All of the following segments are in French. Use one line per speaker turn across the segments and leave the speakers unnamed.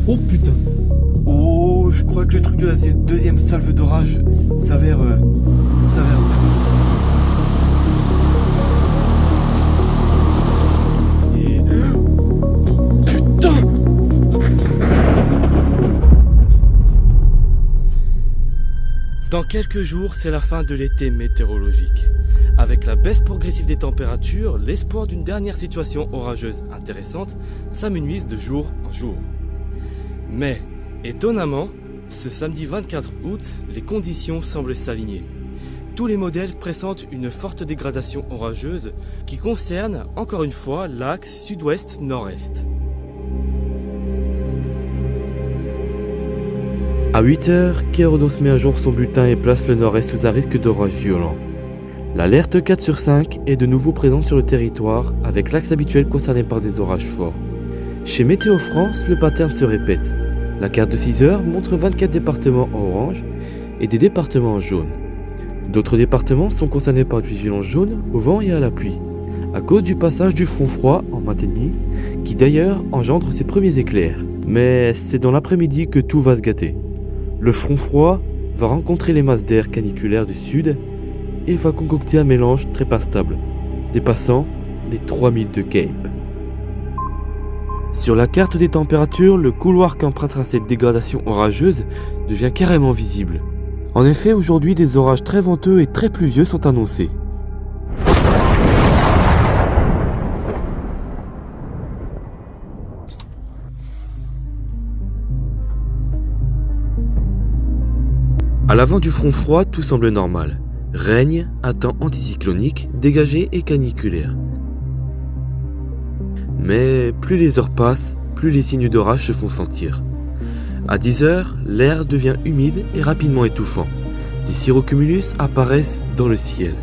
Oh putain. Oh, je crois que le truc de la deuxième salve d'orage s'avère... Et... Putain. Dans quelques jours, c'est la fin de l'été météorologique. Avec la baisse progressive des températures, l'espoir d'une dernière situation orageuse intéressante s'amenuise de jour en jour. Mais, étonnamment, ce samedi 24 août, les conditions semblent s'aligner. Tous les modèles pressentent une forte dégradation orageuse qui concerne, encore une fois, l'axe sud-ouest-nord-est. À 8h, Kéronos met à jour son bulletin et place le nord-est sous un risque d'orage violent. L'alerte 4 sur 5 est de nouveau présente sur le territoire, avec l'axe habituel concerné par des orages forts. Chez Météo France, le pattern se répète. La carte de 6 heures montre 24 départements en orange et des départements en jaune. D'autres départements sont concernés par une vigilance jaune au vent et à la pluie, à cause du passage du front froid en Monténie, qui d'ailleurs engendre ses premiers éclairs. Mais c'est dans l'après-midi que tout va se gâter. Le front froid va rencontrer les masses d'air caniculaires du sud et va concocter un mélange très pas stable, dépassant les 3000 de Cape. Sur la carte des températures, le couloir qu'empruntera cette dégradation orageuse devient carrément visible. En effet, aujourd'hui, des orages très venteux et très pluvieux sont annoncés. À l'avant du front froid, tout semble normal. Règne un temps anticyclonique, dégagé et caniculaire. Mais plus les heures passent, plus les signes d'orage se font sentir. À 10h, l'air devient humide et rapidement étouffant. Des cirrocumulus apparaissent dans le ciel.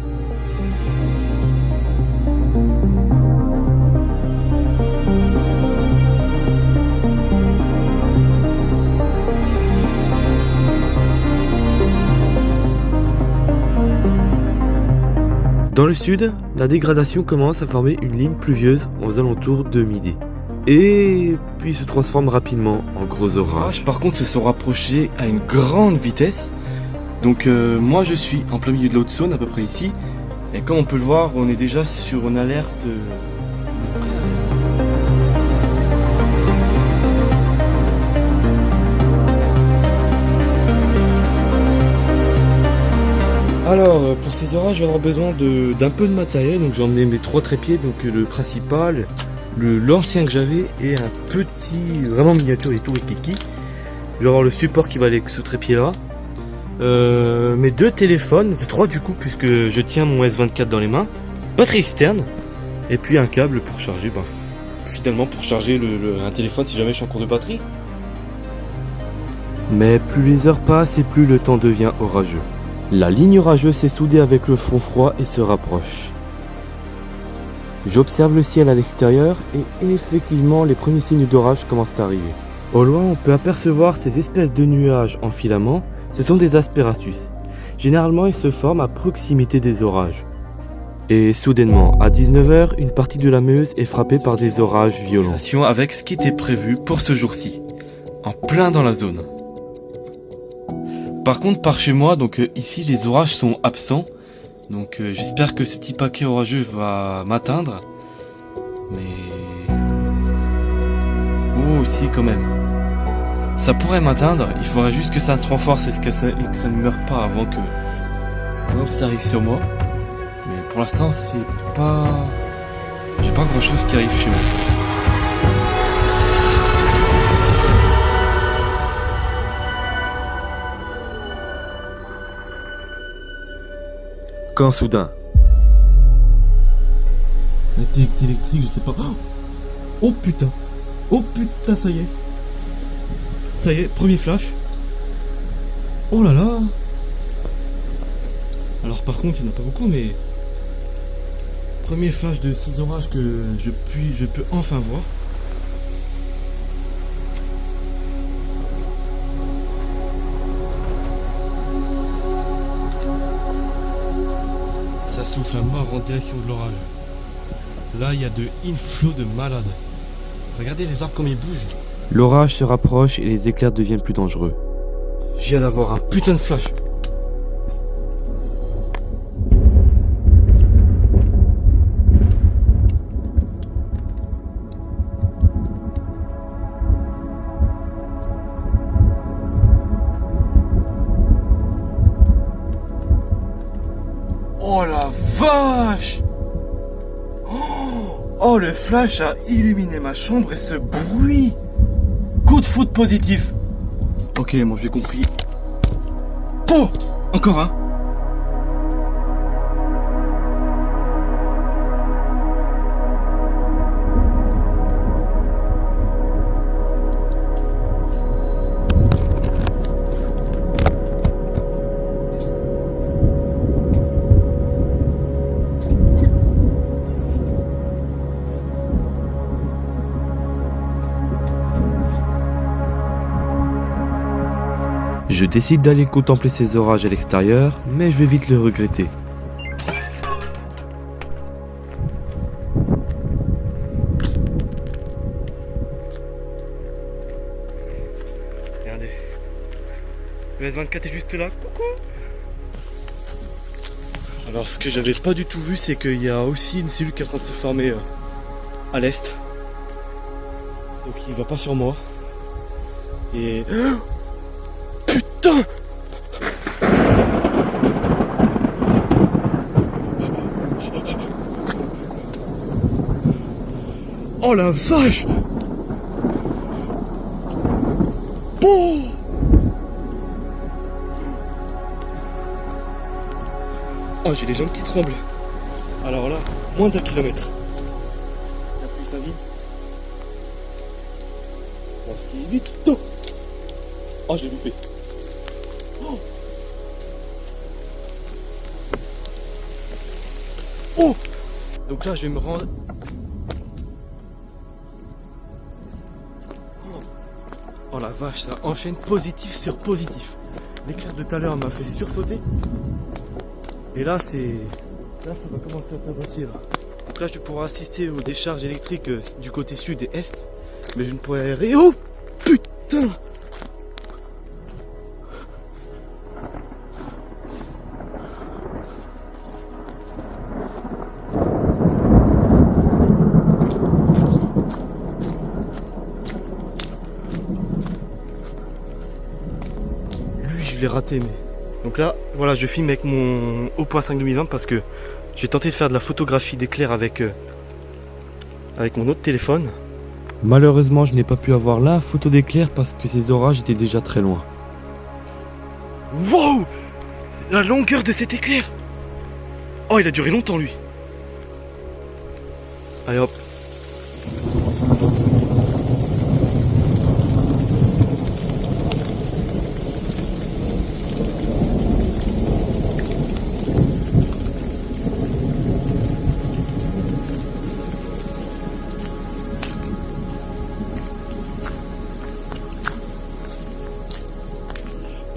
Dans le sud, la dégradation commence à former une ligne pluvieuse aux alentours de midi. Et puis se transforme rapidement en gros orages. Par contre, se sont rapprochés à une grande vitesse. Donc moi je suis en plein milieu de l'Haute-Saône, à peu près ici. Et comme on peut le voir, on est déjà sur une alerte... Alors, pour ces orages, je vais avoir besoin d'un peu de matériel. Donc j'ai emmené mes 3 trépieds, donc le principal, l'ancien que j'avais et un petit, vraiment miniature et tout avec Kiki. Je vais avoir le support qui va aller avec ce trépied là. Mes 2 téléphones, 3 du coup, puisque je tiens mon S24 dans les mains. Batterie externe. Et puis un câble pour charger, finalement pour charger un téléphone si jamais je suis en cours de batterie. Mais plus les heures passent et plus le temps devient orageux. La ligne orageuse s'est soudée avec le front froid et se rapproche. J'observe le ciel à l'extérieur et effectivement les premiers signes d'orage commencent à arriver. Au loin, on peut apercevoir ces espèces de nuages en filaments, ce sont des asperatus. Généralement, ils se forment à proximité des orages. Et soudainement, à 19h, une partie de la Meuse est frappée par des orages violents. Avec ce qui était prévu pour ce jour-ci, en plein dans la zone. Par contre, par chez moi, donc ici les orages sont absents. Donc j'espère que ce petit paquet orageux va m'atteindre. Mais... oh si quand même. Ça pourrait m'atteindre, il faudrait juste que ça se renforce et que ça ne meure pas avant que ça arrive sur moi. Mais pour l'instant c'est pas... j'ai pas grand chose qui arrive chez moi. Quand soudain... la détecte électrique, je sais pas... oh putain! Oh putain, ça y est! Ça y est, premier flash. Oh là là! Alors par contre, il n'y en a pas beaucoup, mais... premier flash de 6 orages que je peux enfin voir. Ça souffle à mort en direction de l'orage. Là, il y a de inflow de malades. Regardez les arbres comme ils bougent. L'orage se rapproche et les éclairs deviennent plus dangereux.
Je viens d'avoir un putain de flash. Oh la vache! Oh, le flash a illuminé ma chambre et ce bruit! Coup de foudre positif! Ok, moi j'ai compris. Oh! Encore un!
Je décide d'aller contempler ces orages à l'extérieur, mais je vais vite le regretter.
Regardez. Le S24 est juste là. Coucou! Alors, ce que j'avais pas du tout vu, c'est qu'il y a aussi une cellule qui est en train de se former à l'est. Donc, il va pas sur moi. Et. Putain! Oh la vache! Oh! Oh, j'ai les jambes qui tremblent. Alors là, moins d'un kilomètre. La pluie s'invite. Bon, ce qui est vite. Oh, j'ai loupé. Oh! Oh! Donc là, je vais me rendre. Oh la vache, ça enchaîne positif sur positif. L'éclair de tout à l'heure m'a fait sursauter. Et là, c'est. Là, ça va commencer à tabasser là. Donc là, je vais pouvoir assister aux décharges électriques du côté sud et est. Mais je ne pourrai rien. Oh! Putain! Je l'ai raté, mais. Donc là, voilà, je filme avec mon Oppo A5 2020 parce que j'ai tenté de faire de la photographie d'éclair avec mon autre téléphone.
Malheureusement, je n'ai pas pu avoir la photo d'éclair parce que ces orages étaient déjà très loin.
Wow! La longueur de cet éclair! Oh, il a duré longtemps, lui. Allez hop.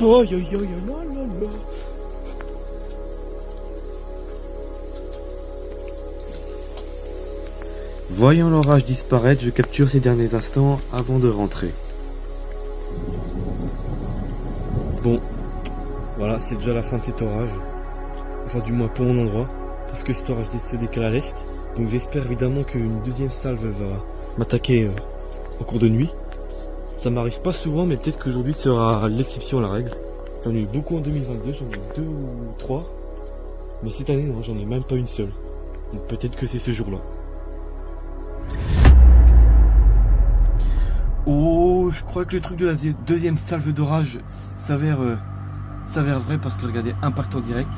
Oh, yo, yo, yo, la, la, la.
Voyant l'orage disparaître, je capture ces derniers instants avant de rentrer.
Bon, voilà, c'est déjà la fin de cet orage. Enfin, du moins pour mon endroit. Parce que cet orage se décale à l'est. Donc j'espère évidemment qu'une deuxième salve va m'attaquer en cours de nuit. Ça m'arrive pas souvent, mais peut-être qu'aujourd'hui sera l'exception à la règle. J'en ai eu beaucoup en 2022, j'en ai eu 2 ou 3. Mais cette année, non, j'en ai même pas une seule. Donc peut-être que c'est ce jour-là. Oh, je crois que le truc de la deuxième salve d'orage s'avère vrai parce que regardez, impact en direct.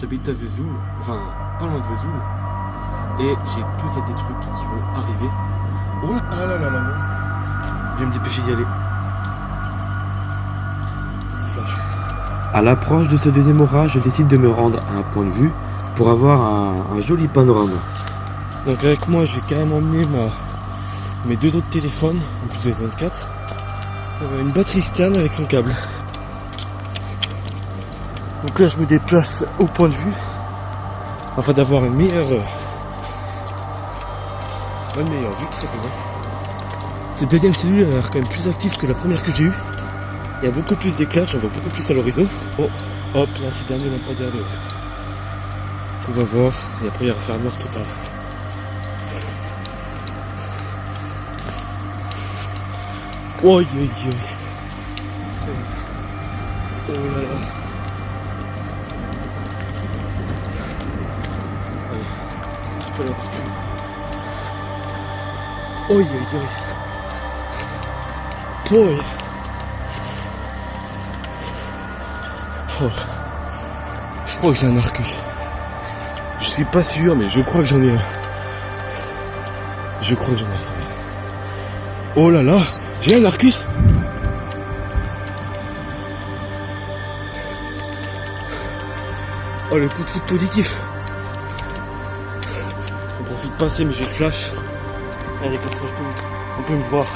J'habite à Vesoul, enfin pas loin de Vesoul. Et j'ai peut-être des trucs qui vont arriver. Oh là là là là là. Je vais me dépêcher d'y aller. Flash.
À l'approche de ce deuxième orage, je décide de me rendre à un point de vue pour avoir un joli panorama.
Donc avec moi, j'ai carrément emmené mes deux autres téléphones, en plus de S24. Une batterie externe avec son câble. Donc là, je me déplace au point de vue afin d'avoir une meilleure vue tout simplement. Cette deuxième cellule elle a l'air quand même plus active que la première que j'ai eue. Il y a beaucoup plus d'éclairs, j'en vois beaucoup plus à l'horizon. Oh, hop, là c'est dernier lampadaire dehors. On va voir, et après il va faire noir total. Oh, yeah, yeah. Oh là là. Allez, je peux aller encore plus. Oh, yeah, yeah. Boy. Oh. Je crois que j'ai un Arcus. Je suis pas sûr, mais je crois que j'en ai un. Je crois que j'en ai un. Oh là là, j'ai un Arcus. Oh, le coup de foot positif. On profite pas assez, mais j'ai le flash. Allez, comme ça, on peut me voir.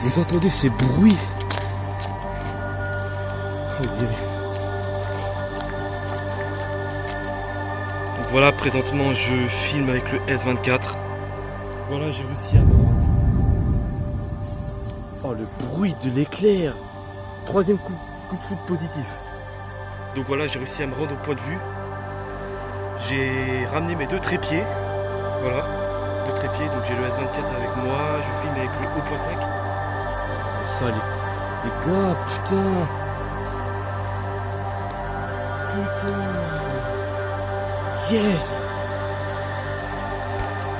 Vous entendez ces bruits? Oh, yeah. Donc voilà, présentement je filme avec le S24. Voilà, j'ai réussi à... Oh, le bruit de l'éclair. Troisième coup de foot positif. Donc voilà, j'ai réussi à me rendre au point de vue. J'ai ramené mes deux trépieds. Voilà, deux trépieds. Donc j'ai le S24 avec moi. Je filme avec le O.5. Ça, les gars, putain. Putain. Yes.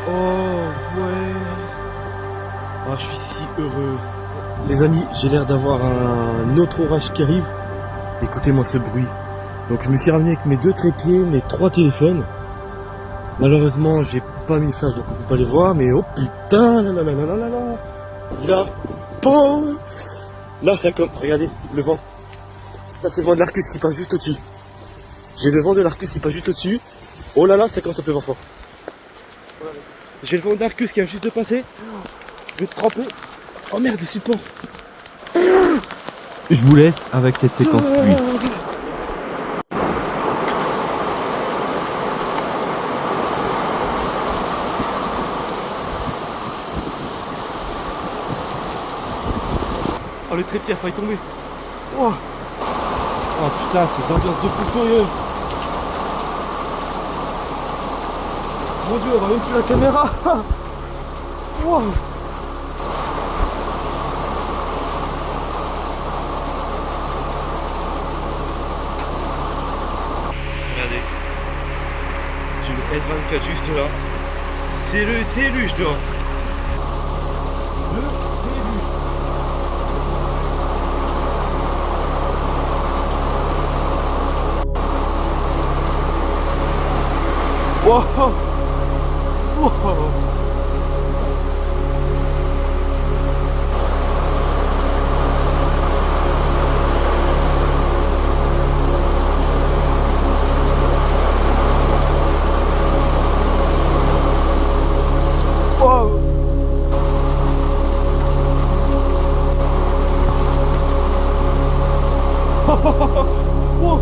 Oh, ouais. Oh, je suis si heureux. Les amis, j'ai l'air d'avoir un autre orage qui arrive. Écoutez-moi ce bruit. Donc je me suis ramené avec mes deux trépieds, mes trois téléphones. Malheureusement, j'ai pas mis le flash, donc on peut pas les voir. Mais oh putain, là. Là, bon. Là, c'est comme, regardez, le vent. Ça, c'est le vent de l'Arcus qui passe juste au-dessus. J'ai le vent de l'Arcus qui passe juste au-dessus. Oh là là, ça commence à pleuvoir fort. J'ai le vent de l'Arcus qui vient juste de passer. Je vais te tremper. Oh merde, le support.
Je vous laisse avec cette séquence pluie.
Oh, le trépied a failli tomber. Oh, oh putain, ces ambiances de fou furieux. Mon dieu, on voit même plus la caméra. Wow. Regardez. J'ai le S24 juste là. C'est le déluge dehors. Le déluge. Wow. Wow. Wow. Wow.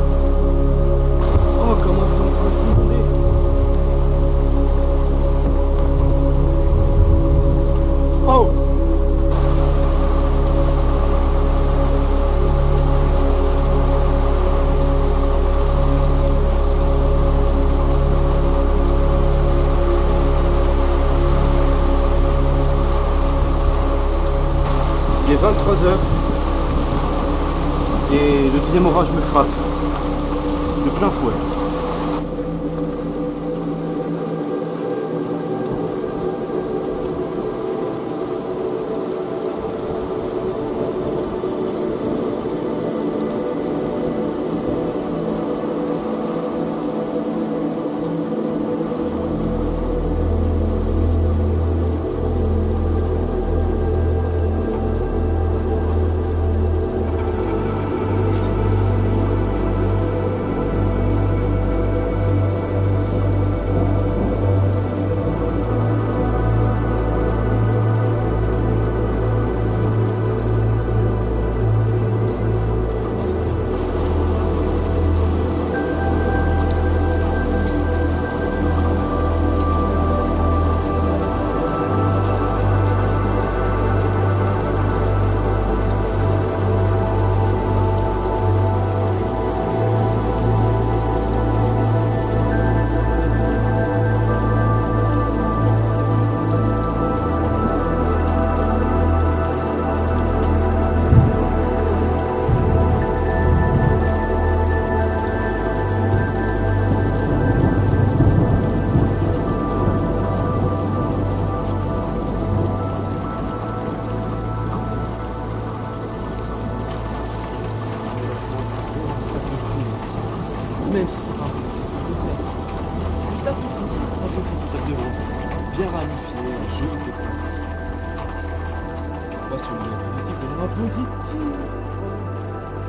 Oh, comment ça me fait tomber. Oh. Il est 23h et le deuxième orage me frappe de plein fouet.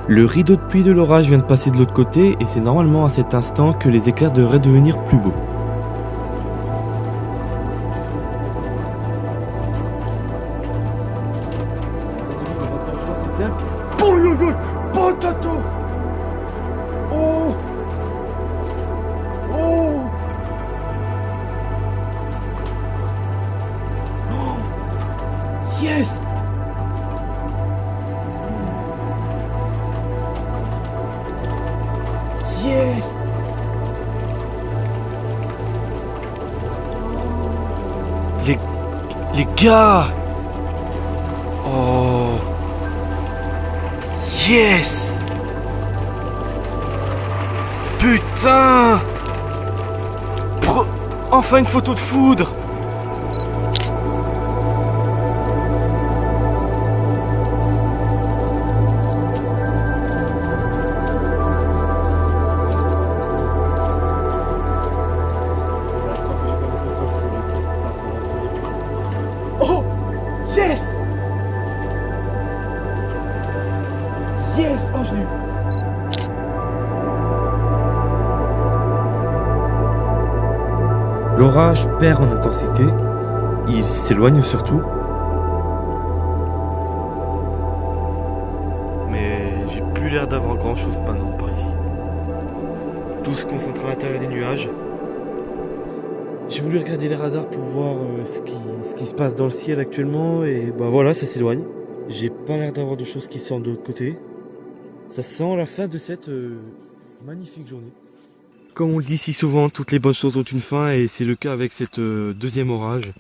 Le rideau de pluie de l'orage vient de passer de l'autre côté et c'est normalement à cet instant que les éclairs devraient devenir plus beaux.
Oh! Oh! Yes! Yes! Les gars! Oh! Yes! Putain! Enfin une photo de foudre! Oh! Yes! Yes! Oh, je l'ai eu!
L'orage perd en intensité, il s'éloigne surtout. Mais j'ai plus l'air d'avoir grand chose maintenant par ici. Tout se concentre à l'intérieur des nuages. J'ai voulu regarder les radars pour voir ce qui se passe dans le ciel actuellement et bah voilà, ça s'éloigne. J'ai pas l'air d'avoir de choses qui sortent de l'autre côté. Ça sent la fin de cette magnifique journée. Comme on le dit si souvent, toutes les bonnes choses ont une fin et c'est le cas avec cette deuxième orage.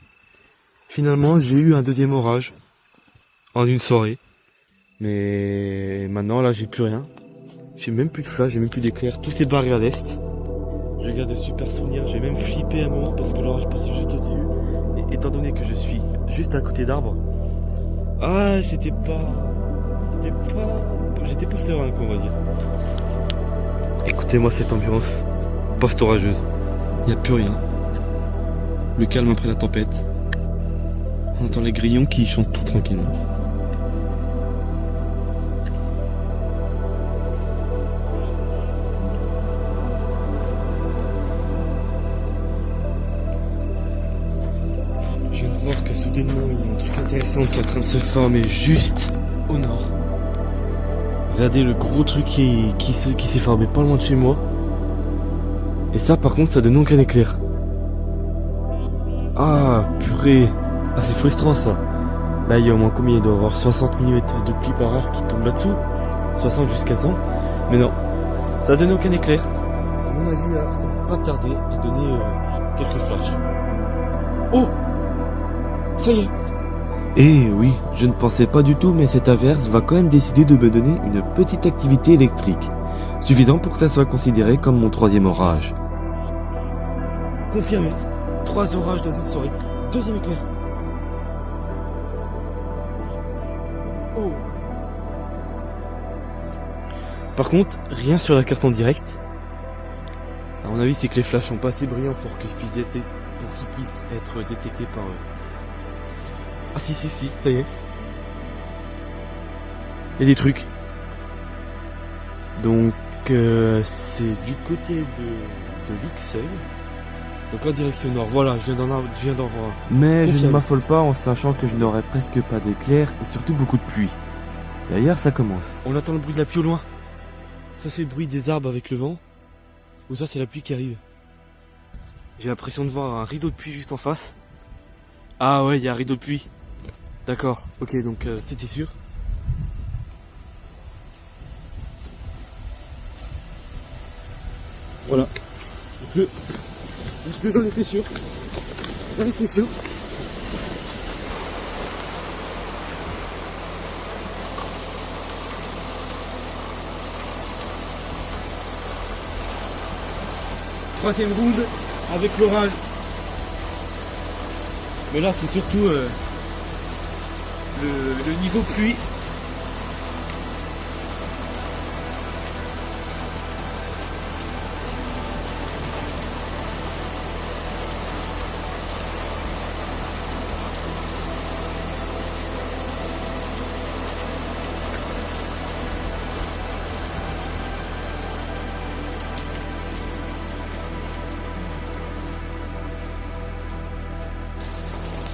Finalement, j'ai eu un deuxième orage en une soirée. Mais maintenant, là, j'ai plus rien. J'ai même plus de flash, j'ai même plus d'éclairs. Tout s'est barré à l'est. Je garde de super souvenirs. J'ai même flippé un moment parce que l'orage passait juste au-dessus. Et étant donné que je suis juste à côté d'arbres, ah, j'étais pas serein, quoi, on va dire. Écoutez-moi cette ambiance post-orageuse. Il n'y a plus rien. Le calme après la tempête. On entend les grillons qui chantent tout tranquillement. Je viens de voir que soudainement il y a un truc intéressant qui est en train de se former juste au nord. Regardez le gros truc qui s'est formé pas loin de chez moi. Et ça par contre ça donne aucun éclair. Ah purée. Ah c'est frustrant ça. Là il y a au moins combien? Il doit y avoir 60 mm de pluie par heure qui tombe là-dessous. 60 jusqu'à 100. Mais non, ça donne aucun éclair. À mon avis là, ça va pas tarder à donner quelques flashs. Oh, ça y est. Eh oui, je ne pensais pas du tout, mais cette averse va quand même décider de me donner une petite activité électrique. Suffisant pour que ça soit considéré comme mon troisième orage. Confirmé. 3 orages dans une soirée. Deuxième éclair. Oh. Par contre, rien sur la carte en direct. À mon avis, c'est que les flashs sont pas assez brillants pour qu'ils puissent être détectés par eux. Ah si, ça y est. Il y a des trucs. Donc, c'est du côté de Luxeuil. Donc en direction nord, voilà, je viens d'en voir. Mais je ne m'affole pas en sachant que je n'aurai presque pas d'éclairs et surtout beaucoup de pluie. D'ailleurs, ça commence. On entend le bruit de la pluie au loin. Ça c'est le bruit des arbres avec le vent. Ou ça c'est la pluie qui arrive. J'ai l'impression de voir un rideau de pluie juste en face. Ah ouais, il y a un rideau de pluie. D'accord, ok, donc c'était sûr. Voilà. J'en étais sûr. J'en étais sûr. Troisième round avec l'orage. Mais là c'est surtout le niveau pluie.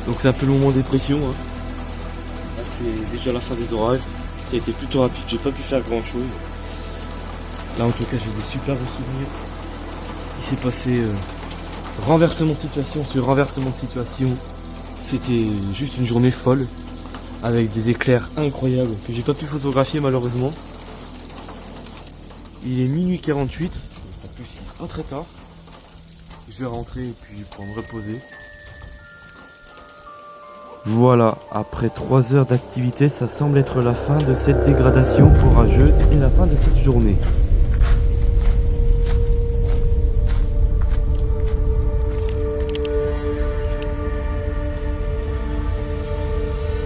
Donc c'est un peu le moment des pressions. Hein. Là, c'est déjà la fin des orages. Ça a été plutôt rapide, j'ai pas pu faire grand chose. Là en tout cas j'ai des super bons souvenirs. Il s'est passé renversement de situation sur renversement de situation. C'était juste une journée folle. Avec des éclairs incroyables que j'ai pas pu photographier malheureusement. Il est minuit 48. En plus il est pas très tard. Je vais rentrer et puis pour me reposer.
Voilà, après 3 heures d'activité, ça semble être la fin de cette dégradation orageuse et la fin de cette journée.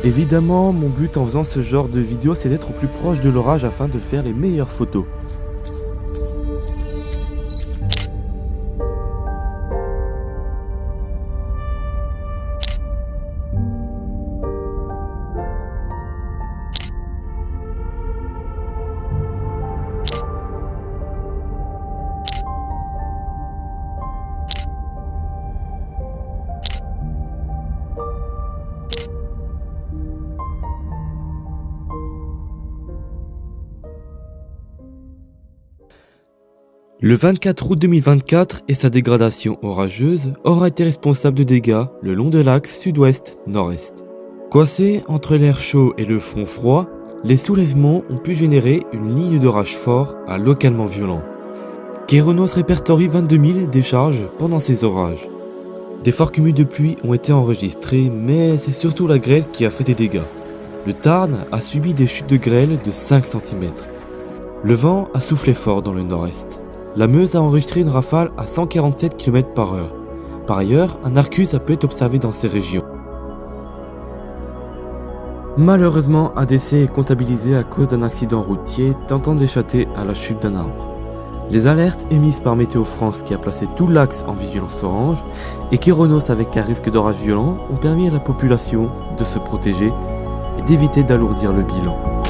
Évidemment, mon but en faisant ce genre de vidéo, c'est d'être au plus proche de l'orage afin de faire les meilleures photos. Le 24 août 2024 et sa dégradation orageuse aura été responsable de dégâts le long de l'axe sud-ouest-nord-est. Coincés entre l'air chaud et le front froid, les soulèvements ont pu générer une ligne d'orage fort à localement violent. Keraunos répertorie 22 000 décharges pendant ces orages. Des forts cumuls de pluie ont été enregistrés, mais c'est surtout la grêle qui a fait des dégâts. Le Tarn a subi des chutes de grêle de 5 cm. Le vent a soufflé fort dans le nord-est. La Meuse a enregistré une rafale à 147 km/h. Par ailleurs, un Arcus a pu être observé dans ces régions. Malheureusement, un décès est comptabilisé à cause d'un accident routier tentant d'échapper à la chute d'un arbre. Les alertes émises par Météo France qui a placé tout l'axe en vigilance orange et Keraunos avec un risque d'orage violent ont permis à la population de se protéger et d'éviter d'alourdir le bilan.